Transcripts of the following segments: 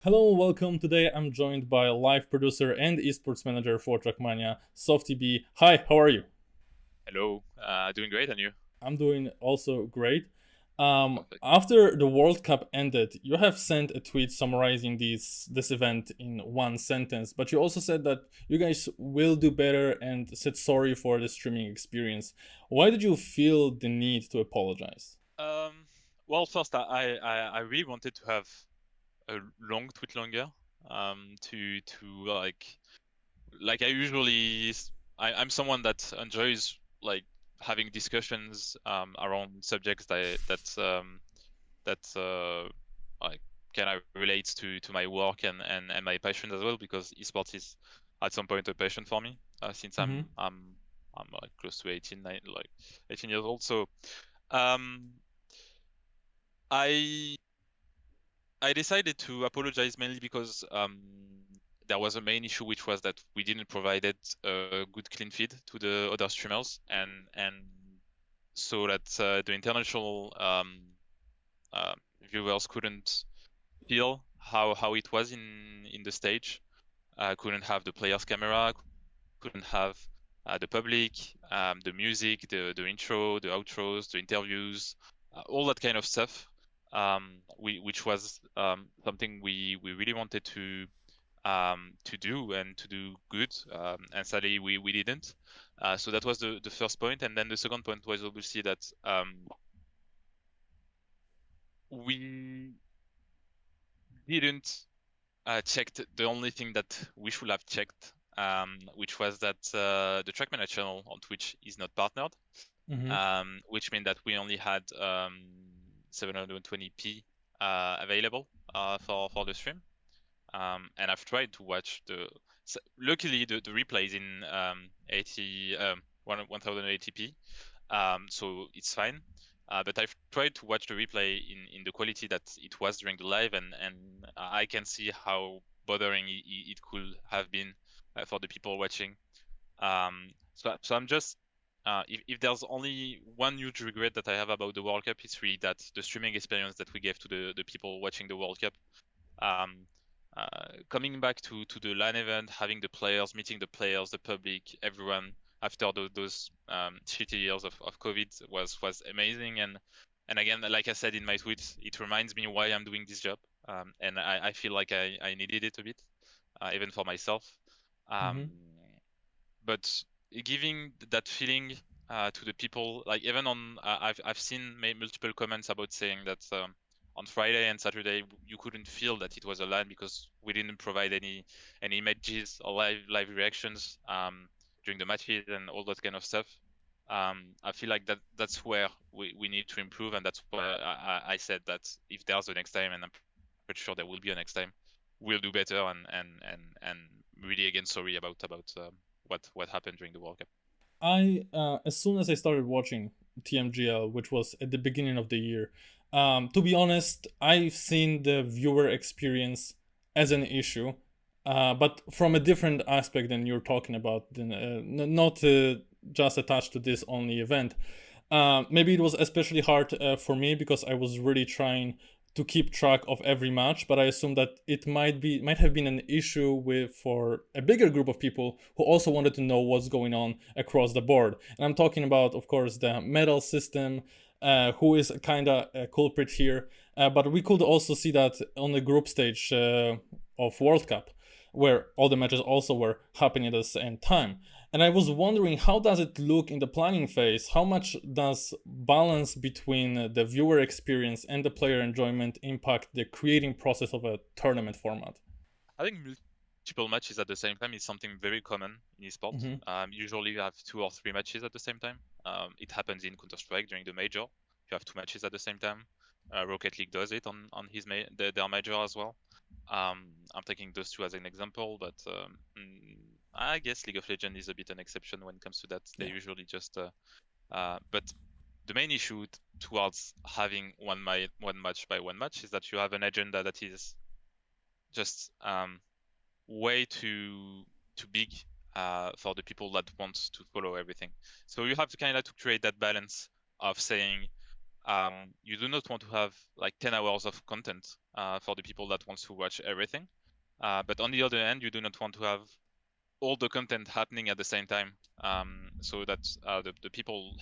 Hello, welcome. Today I'm joined by live producer and esports manager for Trackmania, SoftyB. Hi, how are you? Hello, doing great, and you? I'm doing also great. Perfect. After the World Cup ended, you have sent a tweet summarizing this event in one sentence, but you also said that you guys will do better and said sorry for the streaming experience. Why did you feel the need to apologize? Um, well, first, I really wanted to have a long tweet longer, to like I usually, I'm someone that enjoys like having discussions around subjects that like kind of relates to my work and my passion as well, because esports is at some point a passion for me, since Mm-hmm. I'm like close to 18 years old. So um I I decided to apologize mainly because there was a main issue, which was that we didn't provide a good clean feed to the other streamers, and so that the international viewers couldn't feel how it was in the stage. Couldn't have the player's camera, couldn't have the public, the music, the intro, the outros, the interviews, all that kind of stuff. Which was something we really wanted to do and to do good, and sadly we didn't. So that was the first point, and then the second point was obviously that we didn't checked the only thing that we should have checked, which was that the Trackmania channel on Twitch is not partnered, Mm-hmm. which meant that we only had 720p available for the stream. And I've tried to watch luckily the replay is in 1080p, so it's fine. But I've tried to watch the replay in the quality that it was during the live, and I can see how bothering it could have been for the people watching. So I'm just if there's only one huge regret that I have about the World Cup, it's really that the streaming experience that we gave to the people watching the World Cup. Um, Coming back to the LAN event, having the players, meeting the players, the public, everyone after those shitty years of COVID was amazing. And again, like I said in my tweet, it reminds me why I'm doing this job. And I feel like I needed it a bit, even for myself. Um, Mm-hmm. but giving that feeling to the people, like even on, I've seen multiple comments about saying that on Friday and Saturday you couldn't feel that it was a LAN because we didn't provide any images or live reactions during the matches and all that kind of stuff. I feel like that's where we need to improve, and that's why I said that if there's a next time, and I'm pretty sure there will be a next time, we'll do better. And really again, sorry about what happened during the World Cup. As soon as I started watching TMGL, which was at the beginning of the year, to be honest, I've seen the viewer experience as an issue, but from a different aspect than you're talking about, not just attached to this only event. Maybe it was especially hard for me because I was really trying to keep track of every match, but I assume that it might have been an issue with for a bigger group of people who also wanted to know what's going on across the board. And I'm talking about, of course, the medal system, who is kind of a culprit here. But we could also see that on the group stage of World Cup, where all the matches also were happening at the same time. And I was wondering, how does it look in the planning phase? How much does balance between the viewer experience and the player enjoyment impact the creating process of a tournament format? Having multiple matches at the same time is something very common in esports. Mm-hmm. Usually you have 2 or 3 matches at the same time. It happens in Counter Strike during the major. You have 2 matches at the same time. Rocket League does it on their major as well. I'm taking those two as an example, but I guess League of Legends is a bit an exception when it comes to that. They Yeah. usually just but the main issue towards having one match by one match is that you have an agenda that is just way too big for the people that want to follow everything. So you have to kind of to create that balance of saying you do not want to have like 10 hours of content for the people that wants to watch everything. But on the other hand, you do not want to have all the content happening at the same time, so that the people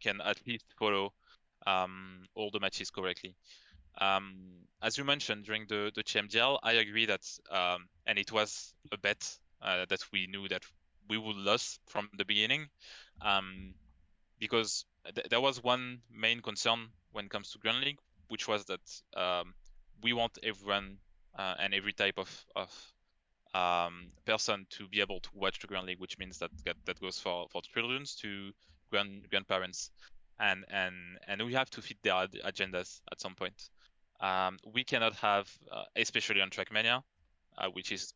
can at least follow all the matches correctly. As you mentioned during the TMGL, I agree that, and it was a bet that we knew that we would lose from the beginning, because there was one main concern when it comes to Grand League, which was that we want everyone and every type of person to be able to watch the Grand League, which means that goes for children to grandparents, and we have to fit their agendas at some point. We cannot have, especially on Trackmania, which is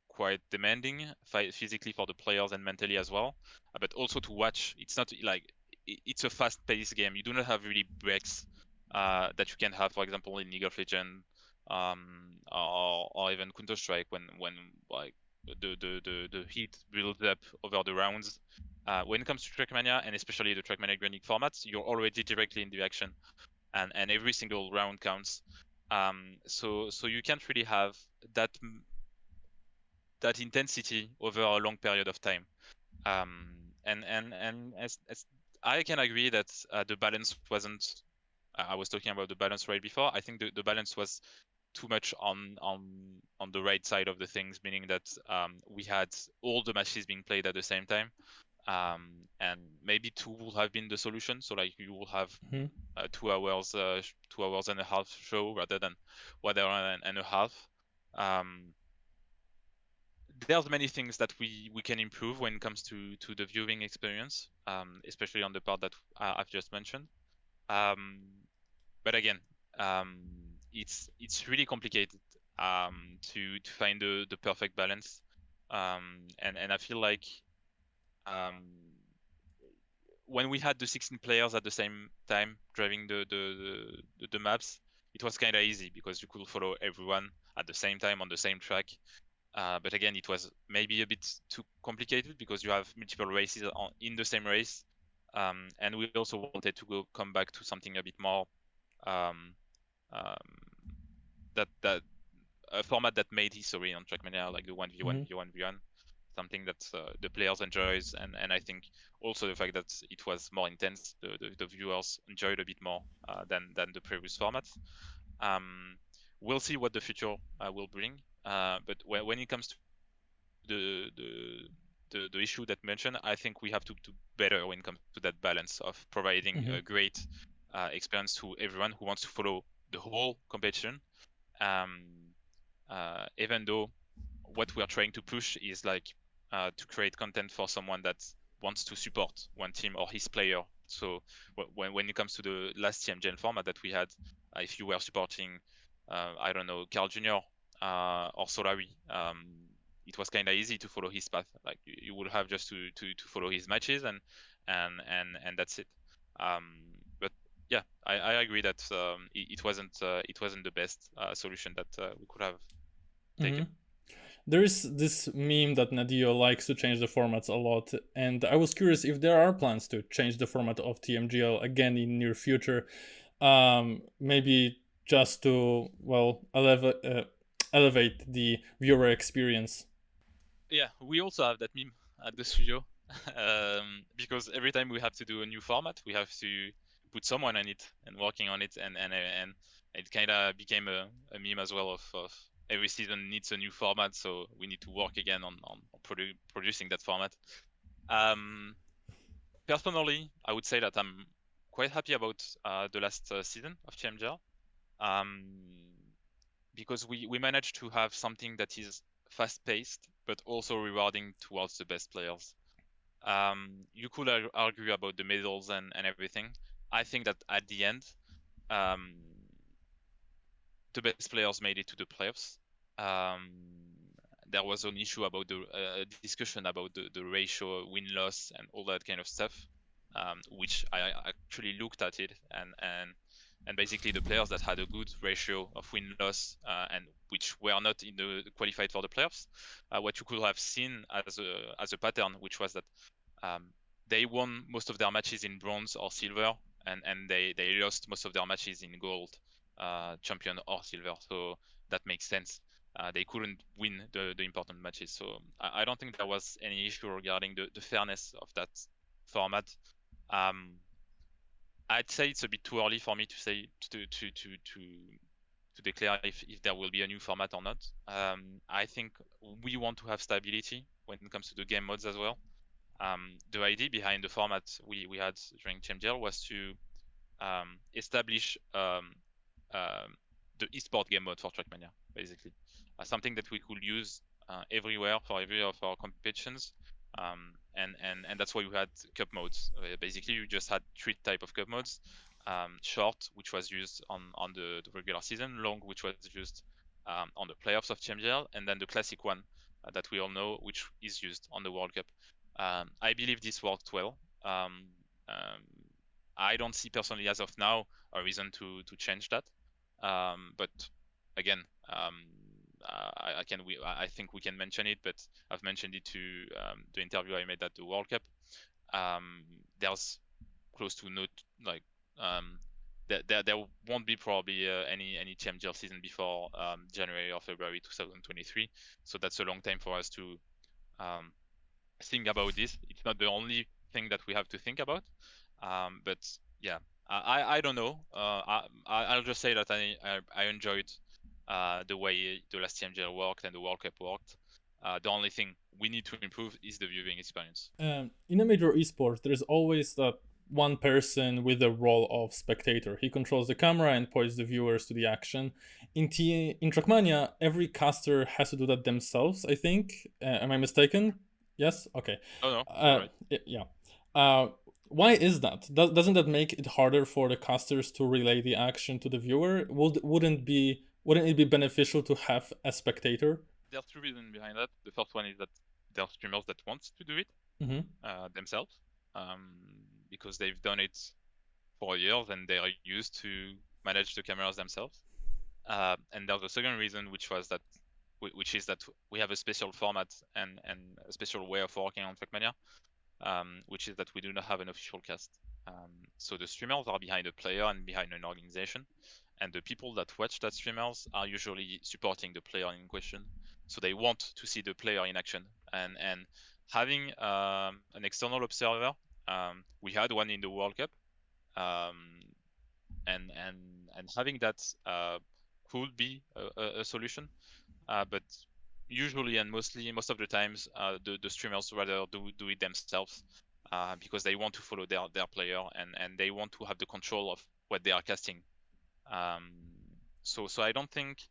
quite demanding physically for the players and mentally as well, but also to watch. It's not like it's a fast-paced game. You do not have really breaks that you can have, for example, in League of Legends, or even Counter Strike, when like the heat builds up over the rounds. When it comes to Trackmania, and especially the Trackmania Grand League formats, you're already directly in the action, and every single round counts. So you can't really have that that intensity over a long period of time. And as I can agree that the balance wasn't. I was talking about the balance right before. I think the balance was too much on the right side of the things, meaning that we had all the matches being played at the same time, and maybe two would have been the solution. So like you will have 2 hours, 2 hours and a half show rather than 1 hour and a half. There's many things that we can improve when it comes to the viewing experience, especially on the part that I've just mentioned. Um, but again, um, it's really complicated to find the perfect balance, and I feel like um, when we had the 16 players at the same time driving the maps, it was kind of easy because you could follow everyone at the same time on the same track. But again, it was maybe a bit too complicated because you have multiple races in the same race, and we also wanted to come back to something a bit more um, um, that a format that made history on Trackmania, like the 1v1 v1v1, something that the players enjoys, and I think also the fact that it was more intense, the viewers enjoyed a bit more than the previous formats. We'll see what the future will bring, but when it comes to the issue that mentioned, I think we have to do better when it comes to that balance of providing a great experience to everyone who wants to follow the whole competition. Even though what we are trying to push is like to create content for someone that wants to support one team or his player. So when it comes to the last TMGL format that we had, if you were supporting, I don't know, Carl Jr. Or Solari, it was kind of easy to follow his path. Like you would have just to follow his matches, and that's it. But yeah, I agree that it wasn't the best solution that we could have taken. There is this meme that Nadio likes to change the formats a lot, and I was curious if there are plans to change the format of TMGL again in near future. Maybe just to elevate the viewer experience. Yeah, we also have that meme at the studio, because every time we have to do a new format, we have to put someone on it and working on it, and it kind of became a meme as well of every season needs a new format, so we need to work again on producing that format. Personally, I would say that I'm quite happy about the last season of TMGL, because we managed to have something that is fast-paced but also rewarding towards the best players. You could argue about the medals and everything. I think that at the end, um, the best players made it to the playoffs. Um, there was an issue about the discussion about the ratio, win-loss, and all that kind of stuff, which I actually looked at it, and basically the players that had a good ratio of win-loss and which were not in the qualified for the playoffs, what you could have seen as a pattern, which was that they won most of their matches in bronze or silver, and they lost most of their matches in gold. champion or silver, so that makes sense. They couldn't win the important matches, so I don't think there was any issue regarding the fairness of that format. I'd say it's a bit too early for me to say to declare if there will be a new format or not. I think we want to have stability when it comes to the game modes as well. The idea behind the format we had during TMGL was to establish the esport game mode for Trackmania, basically. Something that we could use everywhere for every of our competitions. And that's why we had cup modes. Basically, you just had 3 type of cup modes. Short, which was used on the regular season, long, which was used on the playoffs of TMGL, and then the classic one that we all know, which is used on the World Cup. I believe this worked well. I don't see personally as of now a reason to change that. But again, I think we can mention it, but I've mentioned it to the interview I made at the World Cup. There's close to no there won't be probably any TMGL season before January or February 2023. So that's a long time for us to think about this. It's not the only thing that we have to think about, but yeah, I don't know. I'll just say that I enjoyed the way the last TMGL worked and the World Cup worked. The only thing we need to improve is the viewing experience. In a major esport, there's always that one person with the role of spectator. He controls the camera and points the viewers to the action. In Trackmania, every caster has to do that themselves, I think. Am I mistaken? Yes? Okay. Oh no, right. Yeah. Why is that? Doesn't that make it harder for the casters to relay the action to the viewer? Wouldn't it be beneficial to have a spectator? There's 2 reasons behind that. The first one is that there are streamers that want to do it themselves, because they've done it for years and they are used to manage the cameras themselves. And there's a second reason, which is that we have a special format and a special way of working on Trackmania, which is that we do not have an official cast. So the streamers are behind a player and behind an organization, and the people that watch that streamers are usually supporting the player in question. So they want to see the player in action, and having an external observer, we had one in the World Cup, and having that could be a solution, but usually and most of the times the streamers rather do it themselves, because they want to follow their player and they want to have the control of what they are casting. So I don't think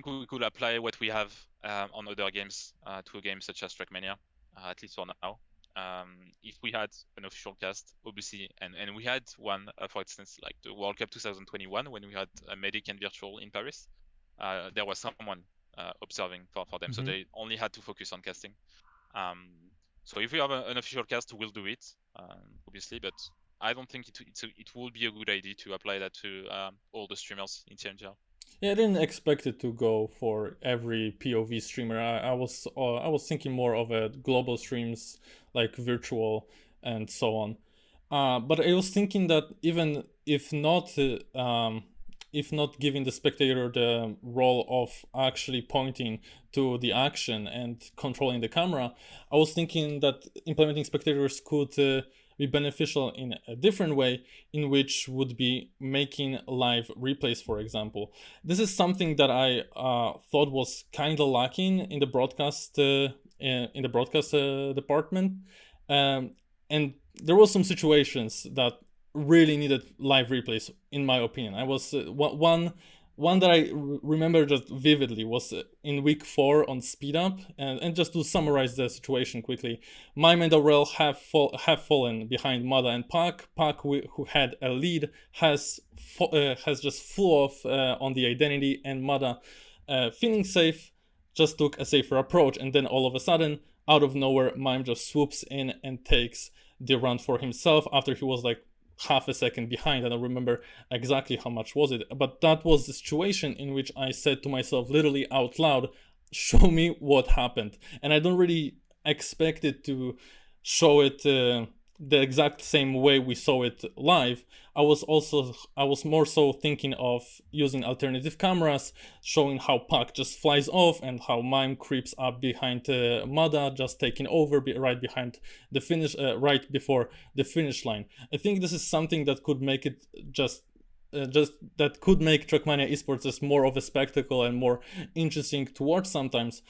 we could apply what we have on other games to a game such as Trackmania, at least for now. If we had an official cast, obviously, and we had one, for instance, like the World Cup 2021, when we had a medic and virtual in Paris, there was someone observing for them, so they only had to focus on casting. So if we have an official cast, we'll do it, obviously, but I don't think it will be a good idea to apply that to all the streamers in TMGL. Yeah, I didn't expect it to go for every POV streamer. I was thinking more of a global streams, like virtual and so on. But I was thinking that even if not giving the spectator the role of actually pointing to the action and controlling the camera, I was thinking that implementing spectators could be beneficial in a different way, in which would be making live replays, for example. This is something that I thought was kind of lacking in the broadcast department, and there were some situations that really needed live replays, in my opinion. I was one that I remember just vividly was in week 4 on Speed Up, and just to summarize the situation quickly, Mime and Aurel have fallen behind Mada and Pak. Pak, who had a lead, has just flew off on the identity, and Mada, feeling safe, just took a safer approach, and then all of a sudden, out of nowhere, Mime just swoops in and takes the run for himself after he was like half a second behind. I don't remember exactly how much was it, but that was the situation in which I said to myself literally out loud, show me what happened. And I don't really expect it to show it the exact same way we saw it live. I was more so thinking of using alternative cameras, showing how Puck just flies off and how Mime creeps up behind Mada, just taking over right behind the finish, right before the finish line. I think this is something that could make it just that could make Trackmania esports as more of a spectacle and more interesting to watch sometimes.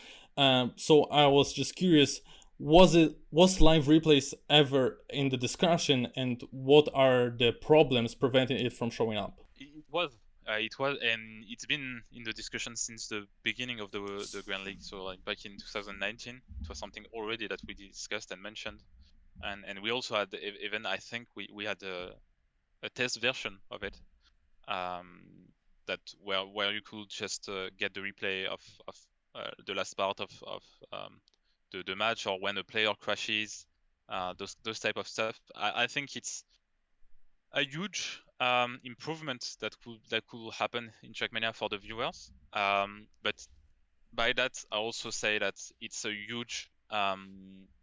So I was just curious, was live replays ever in the discussion, and what are the problems preventing it from showing up? It was, and it's been in the discussion since the beginning of the Grand League. So like back in 2019, it was something already that we discussed and mentioned, and we also had even I think we had a test version of it, um, that where you could just get the replay of the last part of the match, or when a player crashes, those type of stuff. I think it's a huge improvement that could happen in Trackmania for the viewers. But by that, I also say that it's a huge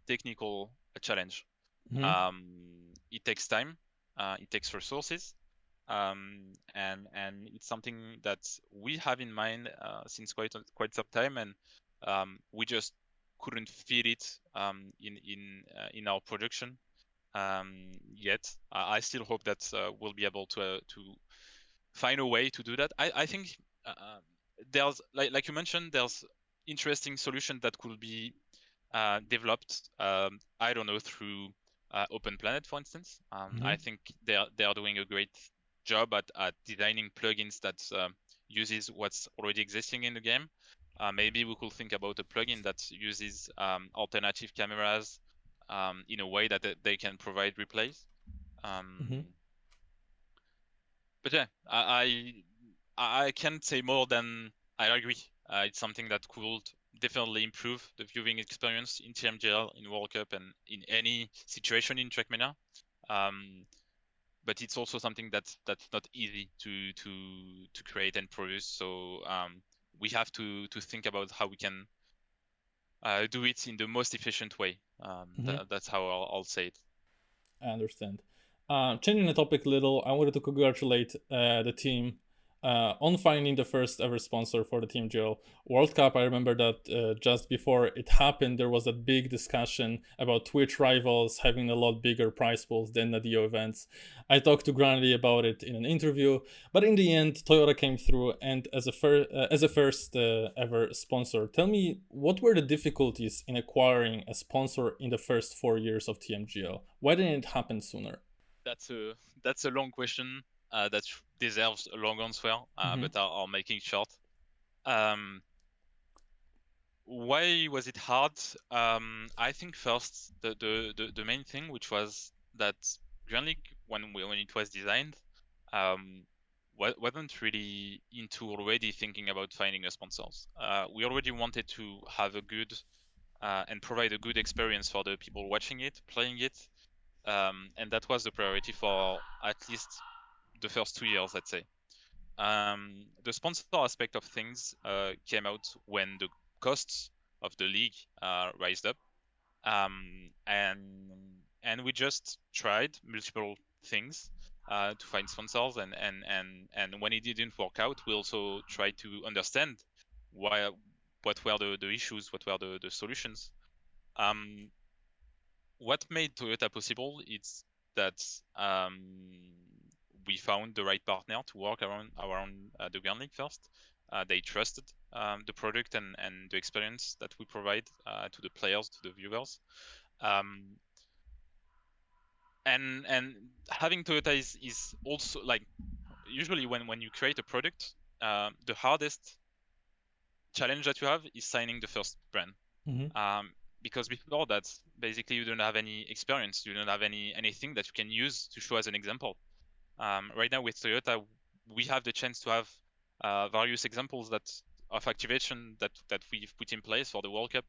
technical challenge. Mm-hmm. It takes time, it takes resources, and it's something that we have in mind since quite some time, and we just couldn't fit it in our production yet. I still hope that we'll be able to find a way to do that. I think there's like you mentioned, there's interesting solutions that could be developed. I don't know, through Open Planet, for instance. Mm-hmm. I think they are doing a great job at designing plugins that uses what's already existing in the game. Maybe we could think about a plugin that uses alternative cameras in a way that they can provide replays. Mm-hmm. But yeah, I can't say more than I agree. It's something that could definitely improve the viewing experience in TMGL, in World Cup, and in any situation in Trackmania. But it's also something that's not easy to create and produce. So we have to think about how we can do it in the most efficient way. Mm-hmm. That's how I'll say it. I understand. Changing the topic a little, I wanted to congratulate the team on finding the first ever sponsor for the TMGL World Cup. I remember that just before it happened, there was a big discussion about Twitch rivals having a lot bigger prize pools than the DO events. I talked to Grandy about it in an interview, but in the end, Toyota came through, and as a first ever sponsor, tell me, what were the difficulties in acquiring a sponsor in the first 4 years of TMGL? Why didn't it happen sooner? That's a that's a long question that deserves a long answer, Mm-hmm. but I'll make it short. Um, why was it hard? I think first the main thing, which was that Grand League, when it was designed, um, wasn't really into already thinking about finding a sponsors. We already wanted to have a good and provide a good experience for the people watching it, playing it, and that was the priority for at least the first 2 years, let's say. The sponsor aspect of things came out when the costs of the league rised up, and we just tried multiple things to find sponsors, and when it didn't work out, we also tried to understand why, what were the issues, what were the solutions. Um, what made Toyota possible is that we found the right partner to work around the Grand League first. They trusted the product and the experience that we provide to the players, to the viewers. Um, and having Toyota is also like, usually when you create a product, the hardest challenge that you have is signing the first brand. Mm-hmm. Because before that, basically you don't have any experience, you don't have anything that you can use to show as an example. Right now with Toyota, we have the chance to have various examples of activation that we've put in place for the World Cup.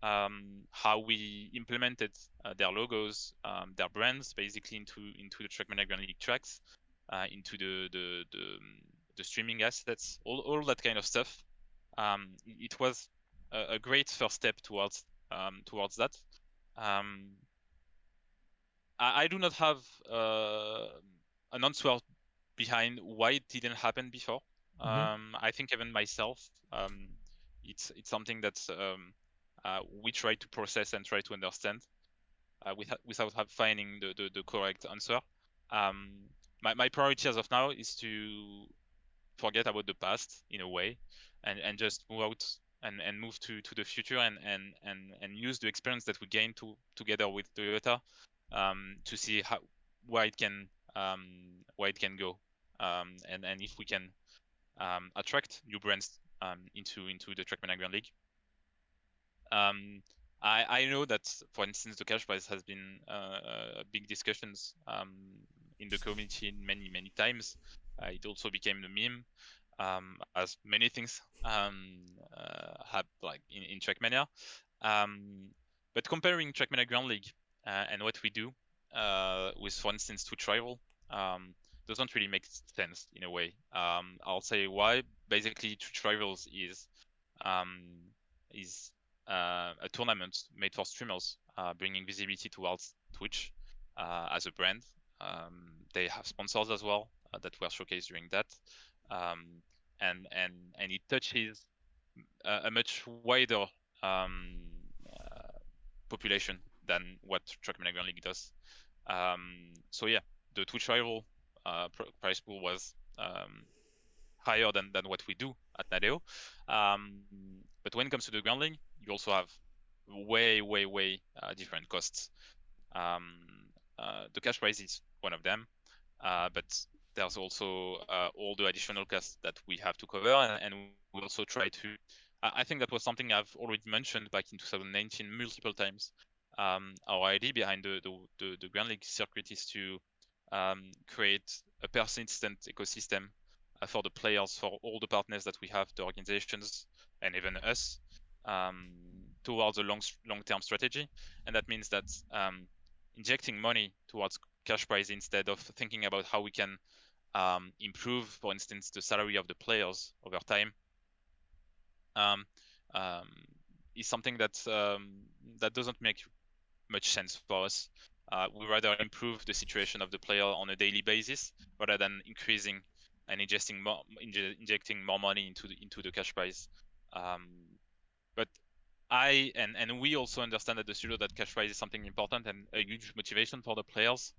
How we implemented their logos, their brands, basically into the Trackmania Grand League tracks, into the streaming assets, all that kind of stuff. It was a great first step towards that. Um, I do not have an answer behind why it didn't happen before. Mm-hmm. I think even myself, it's something that we try to process and try to understand without finding the correct answer. My priority as of now is to forget about the past in a way, and just move out and move to the future and use the experience that we gained together with Toyota to see where it can where it can go, and if we can attract new brands into the Trackmania Grand League. I know that, for instance, the cash prize has been big discussions in the community many times. It also became the meme, as many things have like in Trackmania. But comparing Trackmania Grand League and what we do with, for instance, Twitch Rival, doesn't really make sense in a way. I'll say why. Basically, Twitch Rivals um, is a tournament made for streamers, bringing visibility towards Twitch as a brand. They have sponsors as well that were showcased during that, um, and it touches a much wider population than what Trackmania Grand League does. So yeah, the Twitch rival prize pool was higher than what we do at Nadeo. But when it comes to the Grand League, you also have way different costs. The cash prize is one of them, but there's also all the additional costs that we have to cover, and we also try to. I think that was something I've already mentioned back in 2019 multiple times. Our idea behind the Grand League circuit is to create a persistent ecosystem for the players, for all the partners that we have, the organizations, and even us, um, towards a long-term strategy. And that means that injecting money towards cash prize instead of thinking about how we can improve, for instance, the salary of the players over time, um, um, is something that doesn't make much sense for us. We rather improve the situation of the player on a daily basis rather than increasing and injecting more money into the cash prize. Um, but and we also understand at the studio that cash prize is something important and a huge motivation for the players.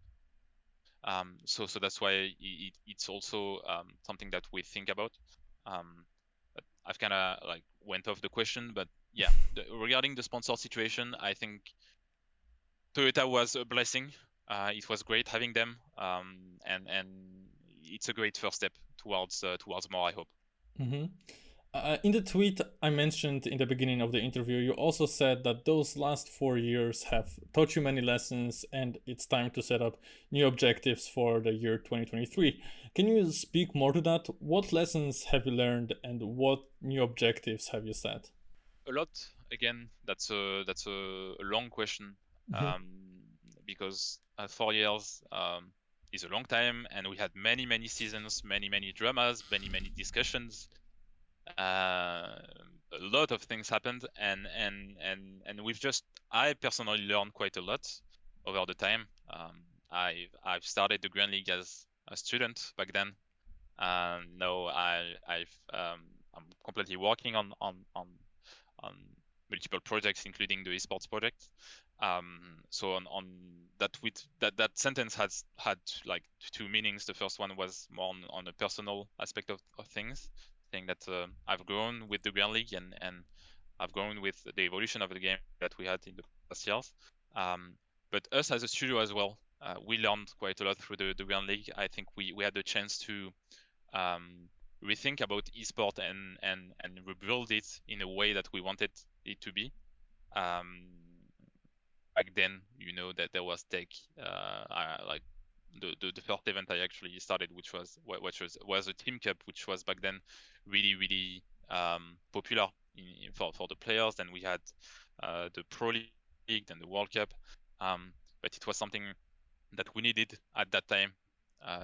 So that's why it's also something that we think about. But I've kind of like went off the question, but yeah, regarding the sponsor situation, I think Toyota was a blessing. It was great having them, and it's a great first step towards more, I hope. Mm-hmm. In the tweet I mentioned in the beginning of the interview, you also said that those last 4 years have taught you many lessons and it's time to set up new objectives for the year 2023. Can you speak more to that? What lessons have you learned and what new objectives have you set? A lot. Again, that's a long question, Mm-hmm. because 4 years is a long time, and we had many seasons, many dramas, many discussions. A lot of things happened, and we've just I personally learned quite a lot over the time. I've started the Grand League as a student back then. Now I'm completely working on multiple projects, including the esports project. So on that sentence had like two meanings. The first one was more on a personal aspect of things, saying that I've grown with the Grand League and I've grown with the evolution of the game that we had in the past years. Um, but us as a studio as well, we learned quite a lot through the Grand League. I think we had the chance to um, rethink about esport and rebuild it in a way that we wanted it to be. Um, Back then, you know that there was tech, like the first event I actually started, which was a Team Cup, which was back then really popular for the players. Then we had the Pro League, then the World Cup, but it was something that we needed at that time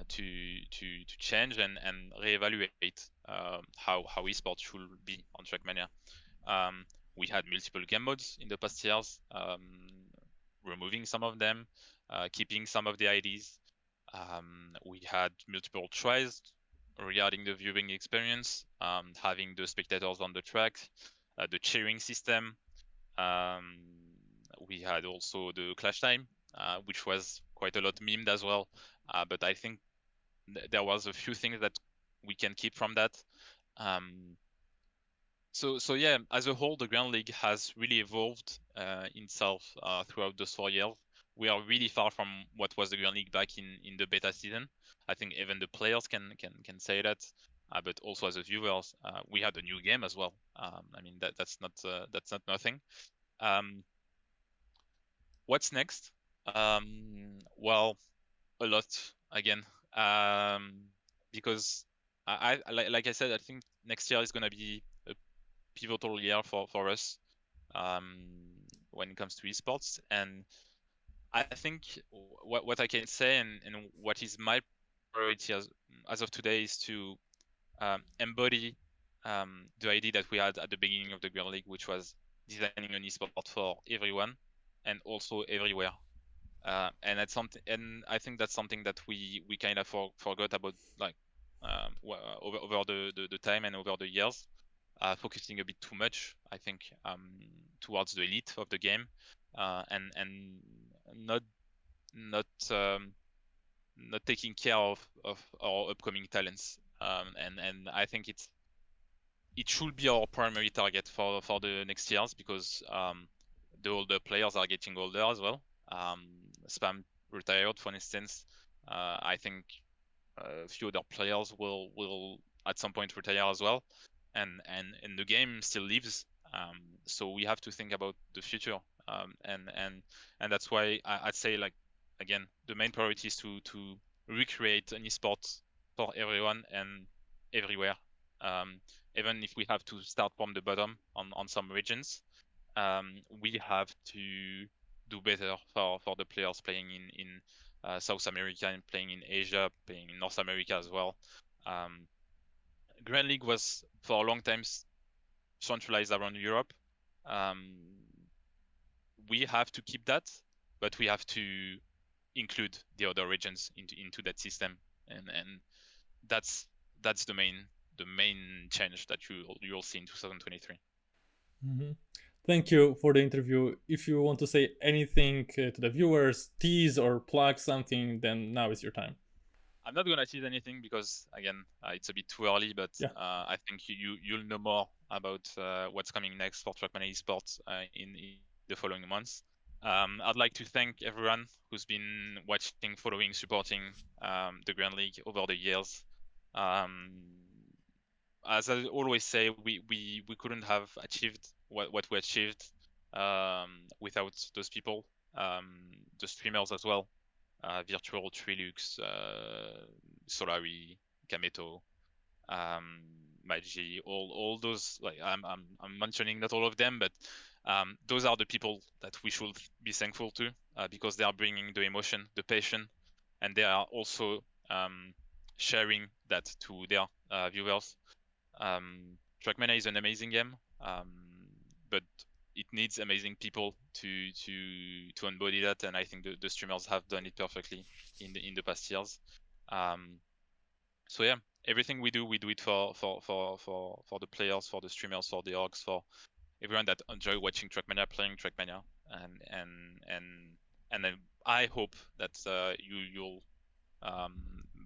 to change and reevaluate how esports should be on Trackmania. We had multiple game modes in the past years, removing some of them, keeping some of the IDs. We had multiple tries regarding the viewing experience, having the spectators on the track, the cheering system. We had also the clash time, which was quite a lot memed as well. But I think there was a few things that we can keep from that. So yeah, as a whole, the Grand League has really evolved itself throughout those 4 years. We are really far from what was the Grand League back in the beta season. I think even the players can say that, but also as a viewers, we had a new game as well. I mean that's not nothing. What's next? Well, a lot again, because like I said, I think next year is gonna be a pivotal year for us when it comes to esports. And I think what I can say and what is my priority as of today is to embody the idea that we had at the beginning of the Girl League, which was designing an esport for everyone and also everywhere. And that's something, and I think that's something that we kind of forgot about, like over the time and over the years, focusing a bit too much, I think, towards the elite of the game, and not not not taking care of our upcoming talents. And I think it should be our primary target for the next years, because the older players are getting older as well. Spam retired, for instance. I think a few other players will at some point retire as well, and the game still lives. So we have to think about the future, and that's why I'd say, like, again, the main priority is to recreate an esport for everyone and everywhere. Um, Even if we have to start from the bottom on some regions, we have to do better for the players playing in South America and playing in Asia, playing in North America as well. Grand League was for a long time centralized around Europe. We have to keep that, but we have to include the other regions into that system, and that's the main change that you'll see in 2023. Hmm. Thank you for the interview. If you want to say anything to the viewers, tease or plug something, then now is your time. I'm not gonna tease anything because, again, it's a bit too early. But Yeah. I think you'll know more about what's coming next for Trackmania Esports in the following months. I'd like to thank everyone who's been watching, following, supporting the Grand League over the years. As I always say, we couldn't have achieved what we achieved without those people, the streamers as well, Virtual, Trilux, Solari, Kameto, Magi, all those. Like, I'm mentioning not all of them, but those are the people that we should be thankful to, because they are bringing the emotion, the passion, and they are also sharing that to their viewers. Trackmania is an amazing game, but it needs amazing people to embody that, and I think the streamers have done it perfectly in the past years. So yeah, everything we do it for the players, for the streamers, for the orgs, for everyone that enjoy watching Trackmania, playing Trackmania, and then I hope that you'll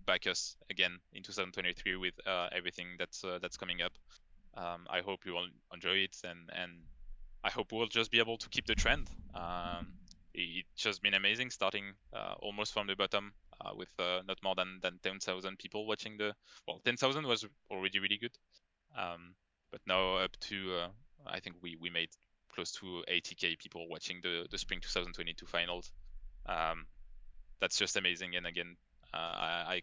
back us again in 2023 with everything that's coming up. I hope you will enjoy it, and I hope we'll just be able to keep the trend. It's just been amazing, starting almost from the bottom with not more than 10,000 people watching the. Well, 10,000 was already really good, but now up to I think we made close to 80k people watching the spring 2022 finals. That's just amazing, and again, I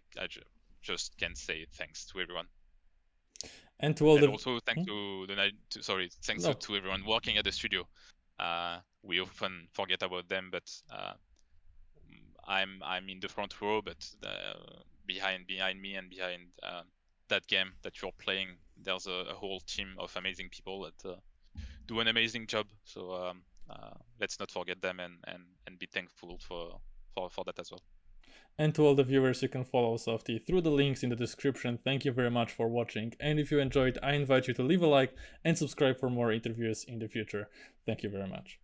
just can say thanks to everyone. And to all And the. also thanks Hmm? to thanks No. to everyone working at the studio. We often forget about them, but I'm in the front row, but behind me and behind that game that you're playing, there's a whole team of amazing people that do an amazing job. So let's not forget them, and be thankful for that as well. And to all the viewers, you can follow Softy through the links in the description. Thank you very much for watching, and if you enjoyed, I invite you to leave a like and subscribe for more interviews in the future. Thank you very much.